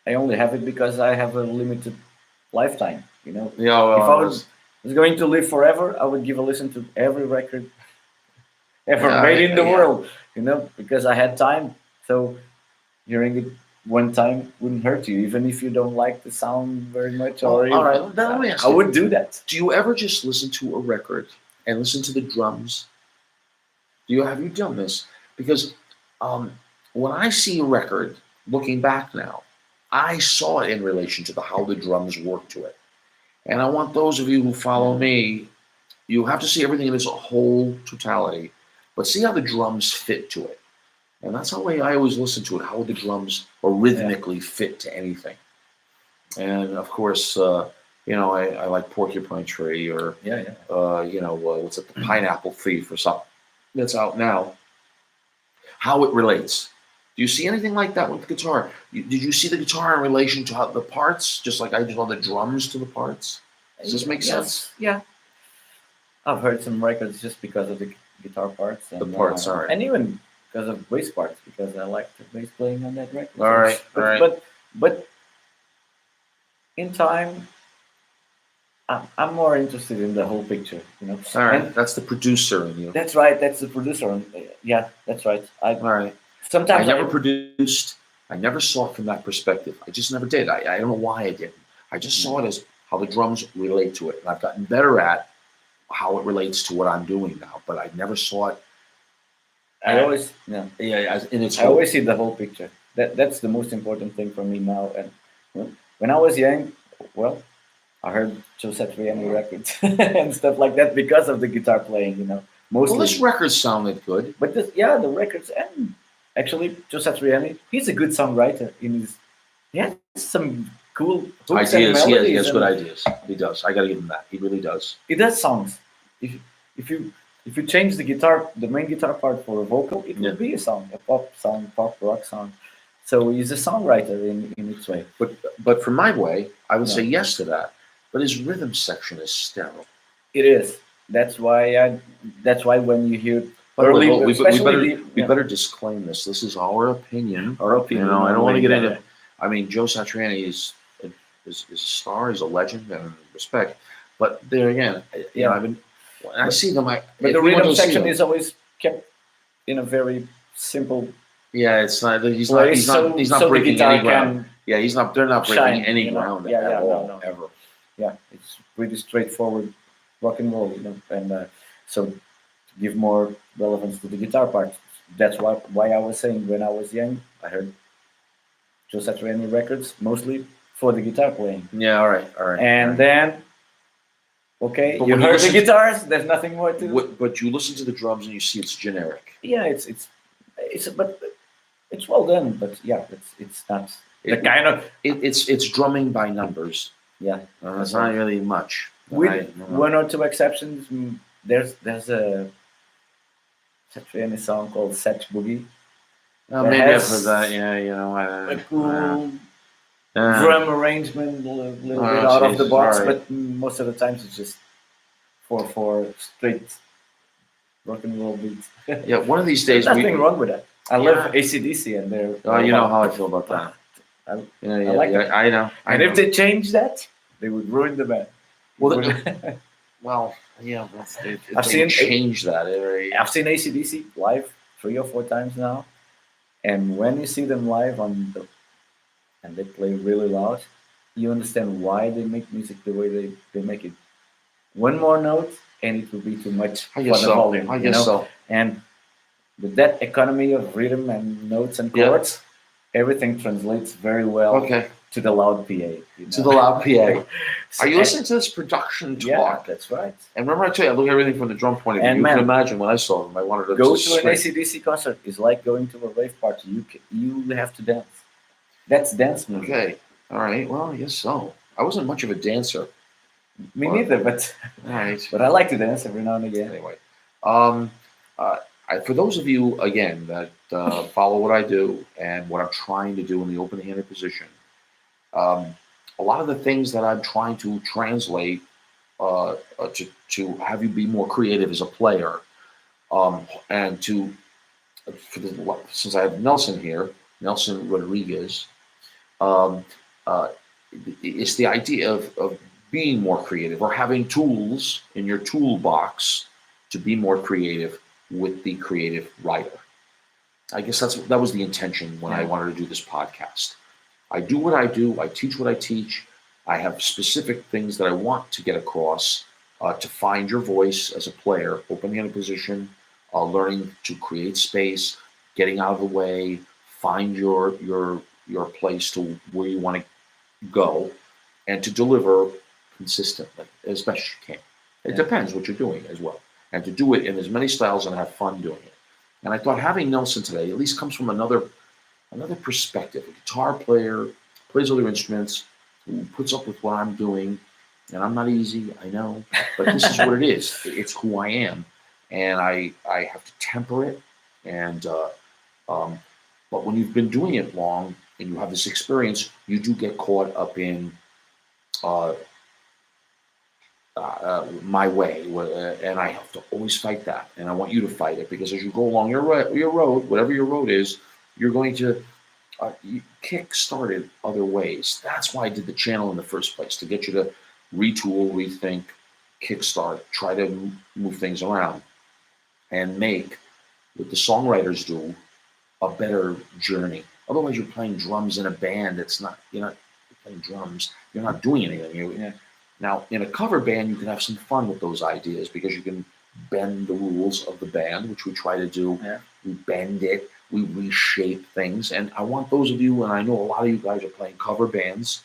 I only have it because I have a limited lifetime. Yeah, well, If I was going to live forever, I would give a listen to every record ever Yeah, made in the yeah. world. Because I had time. So hearing it one time wouldn't hurt you, even if you don't like the sound very much. Oh, Or all right, then let me ask I you. would do that. Do you ever just listen to a record and listen to the drums? Have you done this? Because when I see a record, looking back now, I saw it in relation to how the drums work to it. And I want those of you who follow me, you have to see everything in its whole totality, but see how the drums fit to it. And that's the way I always listen to it, how the drums or rhythmically fit to anything. And of course, I like Porcupine Tree or, what's it, the Pineapple Thief or something that's out now. How it relates. Do you see anything like that with the guitar? Did you see the guitar in relation to how the parts, just like I saw the drums to the parts? Does this make sense? Yeah. I've heard some records just because of the guitar parts. And, The parts, all right. And even because of bass parts, because I like the bass playing on that record. All right, But, all right. But in time, I'm more interested in the whole picture, All right, And that's the producer in you. that's right. That's the producer. Yeah, that's right. All right. Sometimes I never produced. I never saw it from that perspective. I just never did. I don't know why I didn't. I just saw it as how the drums relate to it, and I've gotten better at how it relates to what I'm doing now. But I never saw it. I always as in its I whole. always see the whole picture. That's the most important thing for me now. And when I was young, well, I heard Joe Satriani records and stuff like that because of the guitar playing, mostly. Well, this record sounded good. But the records and actually Joe Satriani, he's a good songwriter. He has some cool hooks and Ideas. melodies. He has good and ideas. He does. I got to give him that. He really does. He does songs. If you change the main guitar part for a vocal, it will be a song, a pop rock song. So he's a songwriter in its way. But for my way, I would say yes to that. But his rhythm section is sterile. It is. That's why when you hear By the way, early, we better disclaim this. This is our opinion. our opinion. I don't want to get Yeah. into. I mean, Joe Satriani is a star, is a legend, and respect. But there again, I've been. When I see them, But the rhythm section is always kept in a very simple. Yeah, it's not. He's place, not. He's not so the breaking guitar any ground. can Yeah, he's not. They're not breaking shine, any ground Yeah, at all, no. ever. Yeah, it's pretty straightforward rock and roll, and so to give more relevance to the guitar part. That's why I was saying when I was young, I heard Joe Satriani records mostly for the guitar playing. Yeah, all right. And then, okay, But you when you heard the listen to- guitars. There's nothing more to. But you listen to the drums and you see it's generic. Yeah, but it's well done. But yeah, it's not the kind of It's drumming by numbers. yeah. It's not really much. With one or two exceptions, there's a Satriani song called "Set Boogie." Maybe has I've heard that. Yeah, A cool yeah. drum arrangement, a little Oh, bit out of the Jesus, box, all right. but most of the times it's just for straight rock and roll beats. Yeah, one of these There's days nothing wrong with that. I Yeah. love AC/DC, and they're. Oh, you know how I feel about that. I- Yeah, like it. I know. And if they change that, they would ruin the band. Well, if I've they seen- change that. I've seen AC/DC live 3 or 4 times now, and when you see them live and they play really loud, you understand why they make music the way they make it. One more note, and it will be too much I for guess the so. volume. I guess so. And with that economy of rhythm and notes and Yeah. chords, everything translates very well Okay. to the loud PA. To the loud PA. So- Are you listening to this production talk? Yeah, that's right. And remember, I tell you, I look at everything from the drum point of view. And you man, can imagine when I saw them, I wanted to Go just to an scream. AC/DC concert is like going to a rave party. You have to dance. That's dance music. Okay. All right. Well, I guess so. I wasn't much of a dancer. Me neither, but All right. I like to dance every now and again. Anyway, for those of you again that follow what I do and what I'm trying to do in the open-handed position, a lot of the things that I'm trying to translate to have you be more creative as a player, and since I have Nelson here, Nelson Rodriguez, it's the idea of being more creative or having tools in your toolbox to be more creative with the creative writer. I guess that was the intention when I wanted to do this podcast. I do what I do. I teach what I teach. I have specific things that I want to get across to find your voice as a player, open-handed position, learning to create space, getting out of the way, find your place to where you want to go, and to deliver consistently as best you can. It Yeah. depends what you're doing as well, and to do it in as many styles and have fun doing it. And I thought having Nelson today at least comes from another perspective. A guitar player plays other instruments, who puts up with what I'm doing, and I'm not easy, I know, but this is what it is. It's who I am, and I have to temper it. And um, but when you've been doing it long and you have this experience, you do get caught up in uh, my way, and I have to always fight that. And I want you to fight it, because as you go along your road, whatever your road is, you're going to kick-start it other ways. That's why I did the channel in the first place, to get you to retool, rethink, kickstart, try to move things around, and make what the songwriters do a better journey. Otherwise, you're playing drums in a band. You're not playing drums. You're not doing anything. Yeah. Now, in a cover band, you can have some fun with those ideas, because you can bend the rules of the band, which we try to do. Yeah. We bend it, we reshape things. And I want those of you, and I know a lot of you guys are playing cover bands.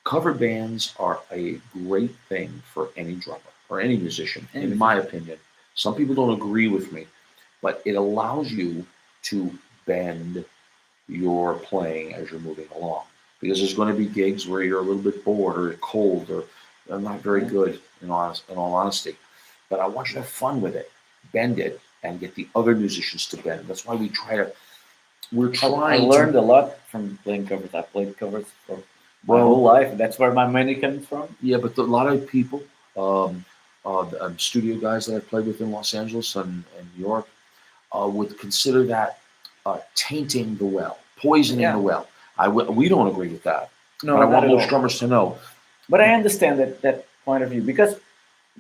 Cover bands are a great thing for any drummer or any musician, in my opinion. Some people don't agree with me, but it allows you to bend your playing as you're moving along. Because there's going to be gigs where you're a little bit bored or cold or not very good, in all honesty. But I want you to have fun with it, bend it, and get the other musicians to bend. That's why we're I trying learned to. a lot from playing covers. I played covers for my whole life. That's where my money comes from. Yeah, but a lot of people, studio guys that I've played with in Los Angeles and New York, would consider that tainting the well, poisoning the well. We don't agree with that. No, but I not want at most all. drummers to know. But I understand that point of view, because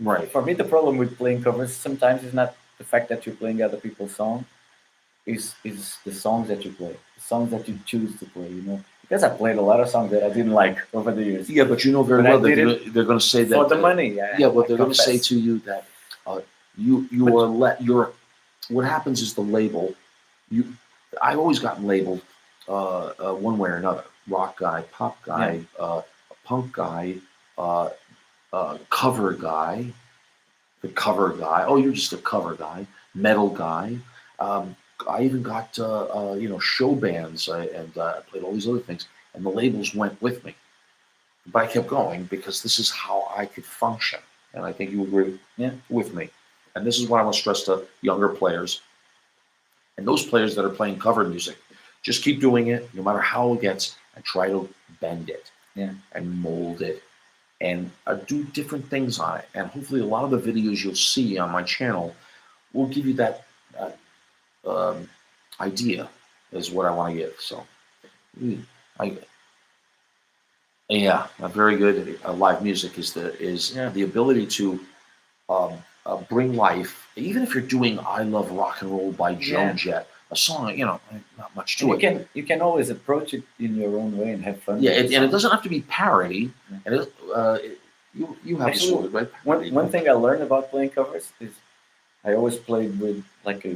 Right. for me the problem with playing covers sometimes is not the fact that you're playing other people's songs, is the songs that you play, the songs that you choose to play. Because I played a lot of songs that I didn't like over the years. Yeah, but you know very But I well that did they're going to say that for the money. Yeah, what they're going to say confess. to you that what happens is the label. I've always gotten labeled one way or another: rock guy, pop guy, punk guy, cover guy, the cover guy. Oh, you're just a cover guy, metal guy. I even got show bands, and I played all these other things, and the labels went with me. But I kept going because this is how I could function, and I think you agree with me. And this is what I want to stress to younger players and those players that are playing cover music. Just keep doing it, no matter how it gets, and try to bend it and mold it and do different things on it. And hopefully a lot of the videos you'll see on my channel will give you that idea is what I want to give. So, very good. Live music is the ability to bring life. Even if you're doing "I Love Rock and Roll" by Joan Jett, a song, not much to it. You can always approach it in your own way and have fun. Yeah, and it doesn't have to be parody. And you have this word, right? One thing I learned about playing covers is I always played with like a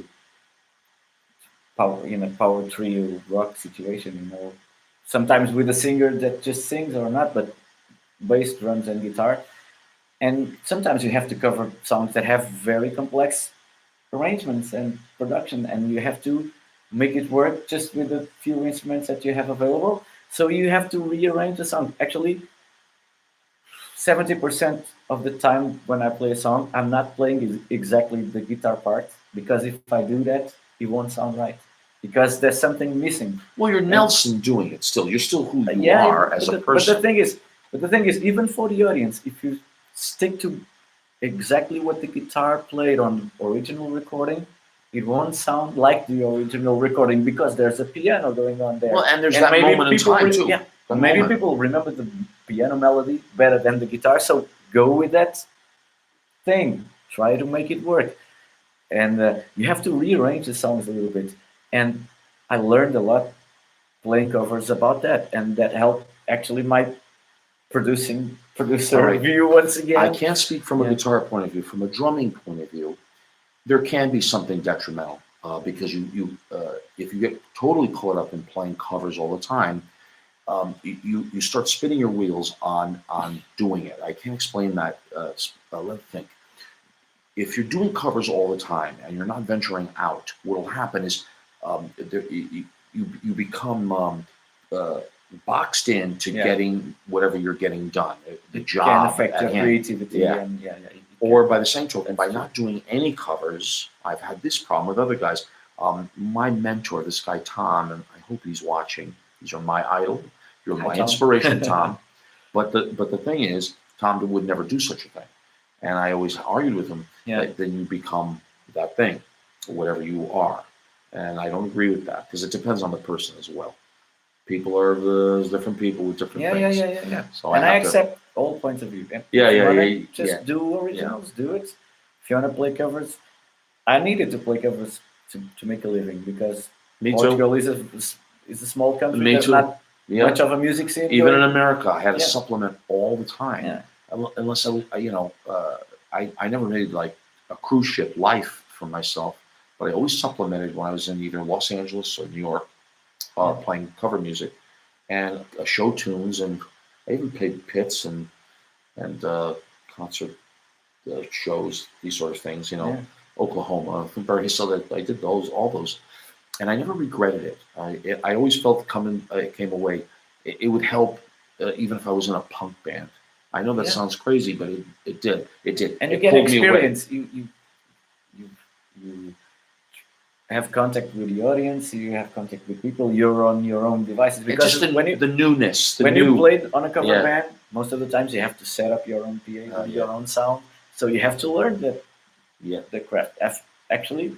power trio rock situation. Sometimes with a singer that just sings or not, but bass, drums, and guitar. And sometimes you have to cover songs that have very complex arrangements and production, and you have to make it work just with the few instruments that you have available. So you have to rearrange the song. Actually, 70% of the time when I play a song, I'm not playing exactly the guitar part, because if I do that, it won't sound right, because there's something missing. Well, you're Nelson doing it still. You're still who you are as a person. But the thing is, even for the audience, if you stick to exactly what the guitar played on original recording, it won't sound like the original recording, because there's a piano going on there. Well, and there's that moment in time too. Yeah, maybe people remember the piano melody better than the guitar, so go with that thing. Try to make it work, and you have to rearrange the songs a little bit. And I learned a lot playing covers about that, and that helped actually my producer view once again. I can't speak from a guitar point of view. From a drumming point of view, there can be something detrimental because if you get totally caught up in playing covers all the time, you start spinning your wheels on doing it. I can't explain that. Let me think. If you're doing covers all the time and you're not venturing out, what will happen is you become uh, boxed into Yeah. getting whatever you're getting done, the Can job affect at your hand. creativity. Yeah. And Or by the same token, by That's true. not doing any covers, I've had this problem with other guys. My mentor, this guy Tom, and I hope he's watching. These are my idol. You're Hi, my Tom. inspiration, Tom. But the thing is, Tom would never do such a thing, and I always argued with him Yeah. that then you become that thing, whatever you are, and I don't agree with that because it depends on the person as well. People are there's different people with different things. Yeah. So And I have to. accept all points of view. And Yeah, if you yeah, wanna yeah, just yeah. do originals, do it. If you wanna play covers, I needed to play covers to make a living because Me too. Portugal is a small country. Me There's too. not Yeah. much of a music scene. Even in going. America, I had to Yeah. supplement all the time. Yeah. Unless I never made like a cruise ship life for myself, but I always supplemented when I was in either Los Angeles or New York, playing cover music and show tunes, and I even played pits and concert shows, these sort of things. Yeah. Oklahoma, Barry Hill, that I did all those, and I never regretted it. I always felt it came away. It would help even if I was in a punk band. I know that Yeah. sounds crazy, but it did. It did. And you It get pulled me away. experience. You have contact with the audience. You have contact with people. You're on your own devices And because just the, when you the newness, the when new. you played on a cover Yeah. band, most of the times you have to set up your own PA, Yeah. your own sound. So you have to learn Yeah. the craft. Actually,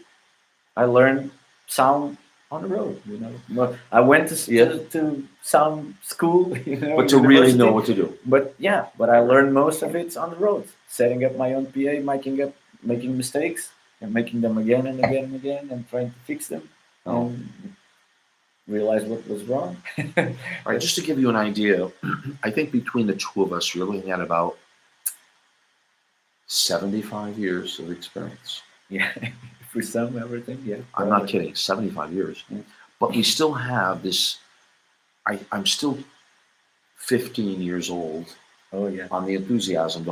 I learned sound on the road. But I went to sound school. But to really know university. what to do. But I learned most of it on the road, setting up my own PA, making mistakes, and making them again and again and again, and trying to fix them, Oh. and realize what was wrong. All right, just to give you an idea, I think between the two of us, you're looking at about 75 years of experience. Yeah, if we sum everything, yeah. I'm not kidding, 75 years. Yeah. But we still have this. I'm still 15 years old Oh yeah. on the enthusiasm,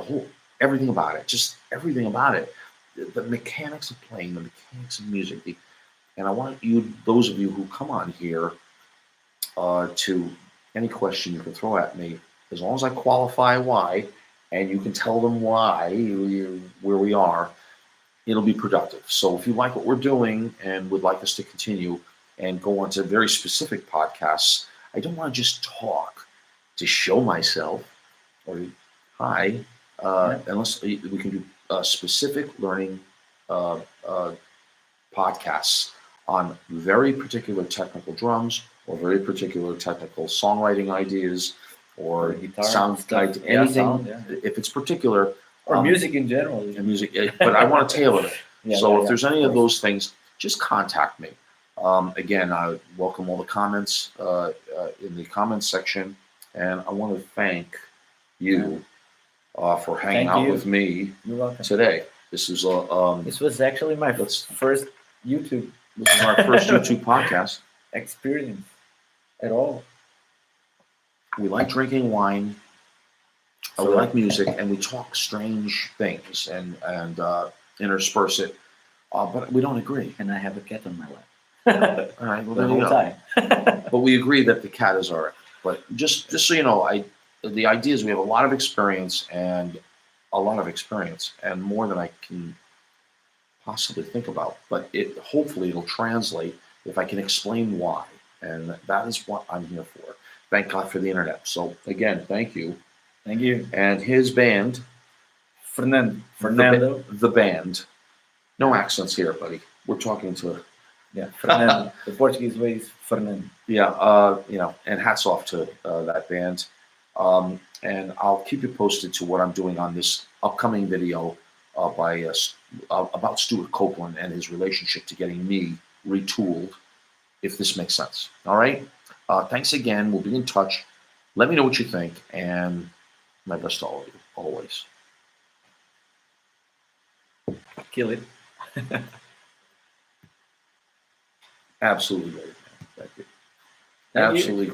everything about it, just everything about it. The mechanics of playing, the mechanics of music. And I want those of you who come on here, to any question you can throw at me, as long as I qualify why, and you can tell them why, where we are, it'll be productive. So if you like what we're doing and would like us to continue and go on to very specific podcasts, I don't want to just talk to show myself or hi, unless we can do specific learning podcasts on very particular technical drums or very particular technical songwriting ideas or guitar sound stuff. guide, Yeah, anything. sound, yeah. If it's particular, Or music in general. and music, but I want to tailor it. Yeah, So yeah, if yeah, there's any of of those things, just contact me. Again, I welcome all the comments in the comments section, and I want to thank you for hanging Thank out you. with me You're welcome. today. This is This was actually my Let's- first YouTube this is our first YouTube podcast. experience at all. We like drinking wine. We So- like music, and we talk strange things and intersperse it, but we don't agree. And I have a cat on my lap. All right, well The there you whole go. time. But we agree that the cat is our. But just so you know, the idea is we have a lot of experience and more than I can possibly think about. But hopefully it'll translate if I can explain why, and that is what I'm here for. Thank God for the internet. So again, thank you. Thank you. And his band, Fernando. the band. No accents here, buddy. We're talking to. Yeah, Fernando. The Portuguese way is Fernando. Yeah, and hats off to that band. And I'll keep you posted to what I'm doing on this upcoming video about Stuart Copeland and his relationship to getting me retooled, if this makes sense. All right. Thanks again. We'll be in touch. Let me know what you think, and my best to all of you, always. Kill it. Absolutely great. Thank you. Thank you. Absolutely great.